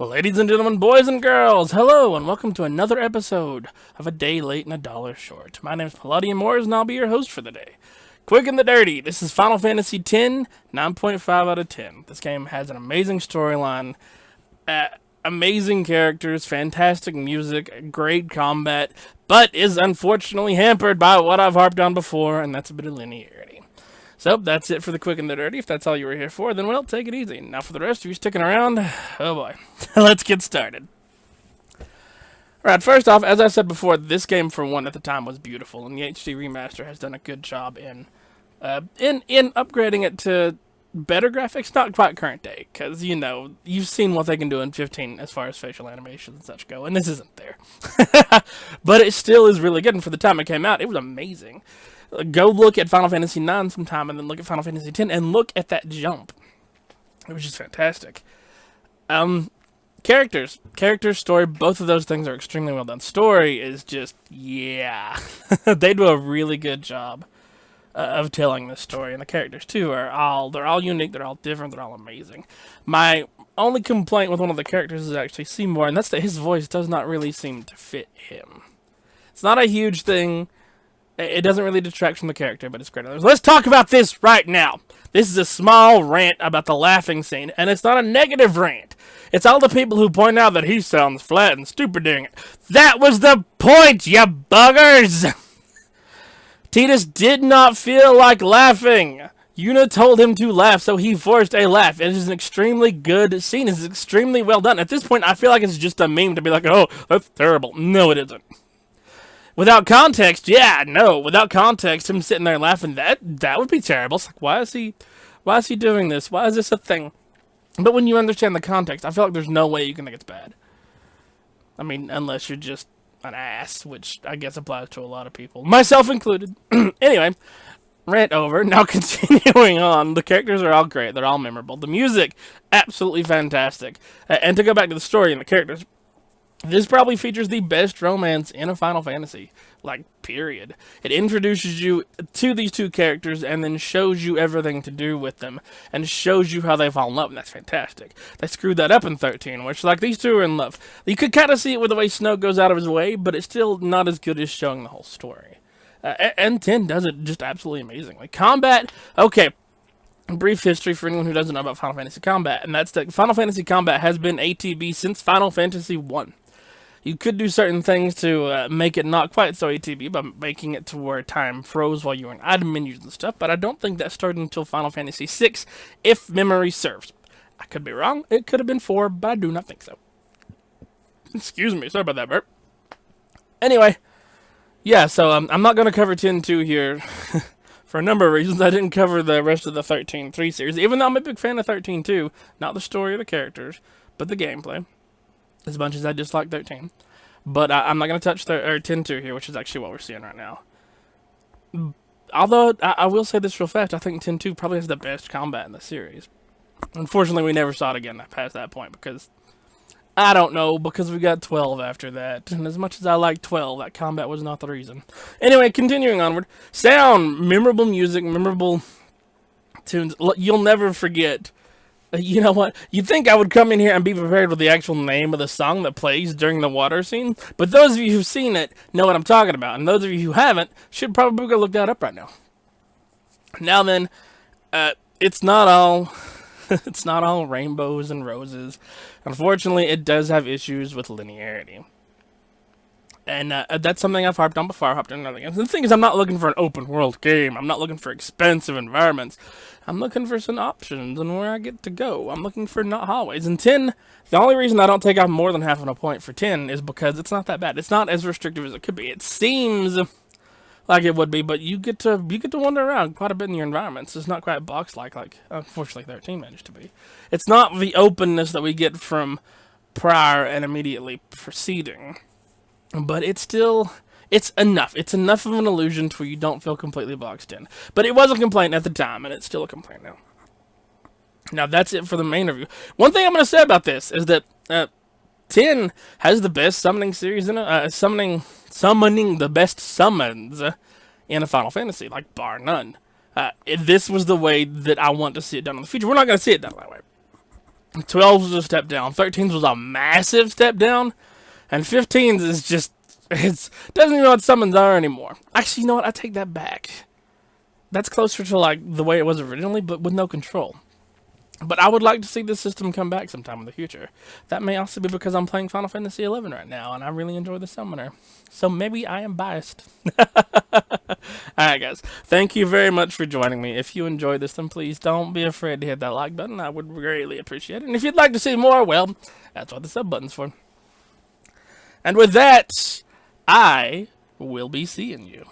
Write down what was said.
Ladies and gentlemen, boys and girls, hello and welcome to another episode of A Day Late and a Dollar Short. My name is Palladium Moores and I'll be your host for the day. Quick and the dirty, this is Final Fantasy X, 9.5 out of 10. This game has an amazing storyline, amazing characters, fantastic music, great combat, but is unfortunately hampered by what I've harped on before, and that's a bit of linearity. So, that's it for the quick and the dirty. If that's all you were here for, then well, take it easy. Now for the rest of you sticking around, oh boy, let's get started. Alright, first off, as I said before, this game for one at the time was beautiful, and the HD remaster has done a good job in upgrading it to better graphics, not quite current day, because, you know, you've seen what they can do in 15 as far as facial animations and such go, and this isn't there. But it still is really good, and for the time it came out, it was amazing. Go look at Final Fantasy IX sometime, and then look at Final Fantasy X, and look at that jump. It was just fantastic. Characters, story, both of those things are extremely well done. Story is just, yeah. They do a really good job of telling this story, and the characters too they're all unique, they're all different, they're all amazing. My only complaint with one of the characters is actually Seymour, and that's that his voice does not really seem to fit him. It's not a huge thing. It doesn't really detract from the character, but it's great. Let's talk about this right now. This is a small rant about the laughing scene, and it's not a negative rant. It's all the people who point out that he sounds flat and stupid doing it. That was the point, you buggers! Tidus did not feel like laughing. Yuna told him to laugh, so he forced a laugh. It is an extremely good scene. It's extremely well done. At this point, I feel like it's just a meme to be like, oh, that's terrible. No, it isn't. Without context, yeah, no. Without context, him sitting there laughing, that would be terrible. It's like, why is he doing this? Why is this a thing? But when you understand the context, I feel like there's no way you can think it's bad. I mean, unless you're just an ass, which I guess applies to a lot of people, myself included. Anyway, rant over. Now continuing on, the characters are all great. They're all memorable. The music, absolutely fantastic. And to go back to the story and the characters, this probably features the best romance in a Final Fantasy, like, period. It introduces you to these two characters and then shows you everything to do with them and shows you how they fall in love, and that's fantastic. They screwed that up in 13, which, like, these two are in love. You could kind of see it with the way Snow goes out of his way, but it's still not as good as showing the whole story. And 10 does it just absolutely amazingly. Combat, okay. Brief history for anyone who doesn't know about Final Fantasy Combat, and that's that Final Fantasy Combat has been ATB since Final Fantasy 1. You could do certain things to make it not quite so ATB by making it to where time froze while you were in item menus and stuff, but I don't think that started until Final Fantasy VI, if memory serves. I could be wrong. It could have been 4, but I do not think so. Excuse me. Sorry about that, Bert. Anyway, yeah, so I'm not going to cover 10.2 here for a number of reasons. I didn't cover the rest of the 13.3 series, even though I'm a big fan of 13.2. Not the story or the characters, but the gameplay. As much as I dislike 13. But I'm not going to touch 10.2 here, which is actually what we're seeing right now. Although, I will say this real fast, I think 10.2 probably has the best combat in the series. Unfortunately, we never saw it again past that point, because, I don't know, because we got 12 after that. And as much as I like 12, that combat was not the reason. Anyway, continuing onward. Sound, memorable music, memorable tunes. You'll never forget. You know what? You'd think I would come in here and be prepared with the actual name of the song that plays during the water scene, but those of you who've seen it know what I'm talking about, and those of you who haven't should probably go look that up right now. Now then, it's not all it's not all rainbows and roses. Unfortunately, it does have issues with linearity. And that's something I've harped on before. I've harped on other games. And the thing is, I'm not looking for an open world game. I'm not looking for expensive environments. I'm looking for some options and where I get to go. I'm looking for not hallways. And 10, the only reason I don't take off more than half of a point for 10 is because it's not that bad. It's not as restrictive as it could be. It seems like it would be, but you get to wander around quite a bit in your environments. It's not quite box-like, like unfortunately 13 managed to be. It's not the openness that we get from prior and immediately preceding. But it's enough. It's enough of an illusion to where you don't feel completely boxed in. But it was a complaint at the time, and it's still a complaint now. Now, that's it for the main review. One thing I'm going to say about this is that 10 has the best summoning series in it, summoning the best summons in a Final Fantasy, like, bar none. This was the way that I want to see it done in the future. We're not going to see it done that way. 12's was a step down. 13's was a massive step down. And 15's is just, it doesn't even know what summons are anymore. Actually, you know what? I take that back. That's closer to like the way it was originally, but with no control. But I would like to see this system come back sometime in the future. That may also be because I'm playing Final Fantasy XI right now, and I really enjoy the Summoner. So maybe I am biased. Alright guys, thank you very much for joining me. If you enjoyed this, then please don't be afraid to hit that like button. I would greatly appreciate it. And if you'd like to see more, well, that's what the sub button's for. And with that, I will be seeing you.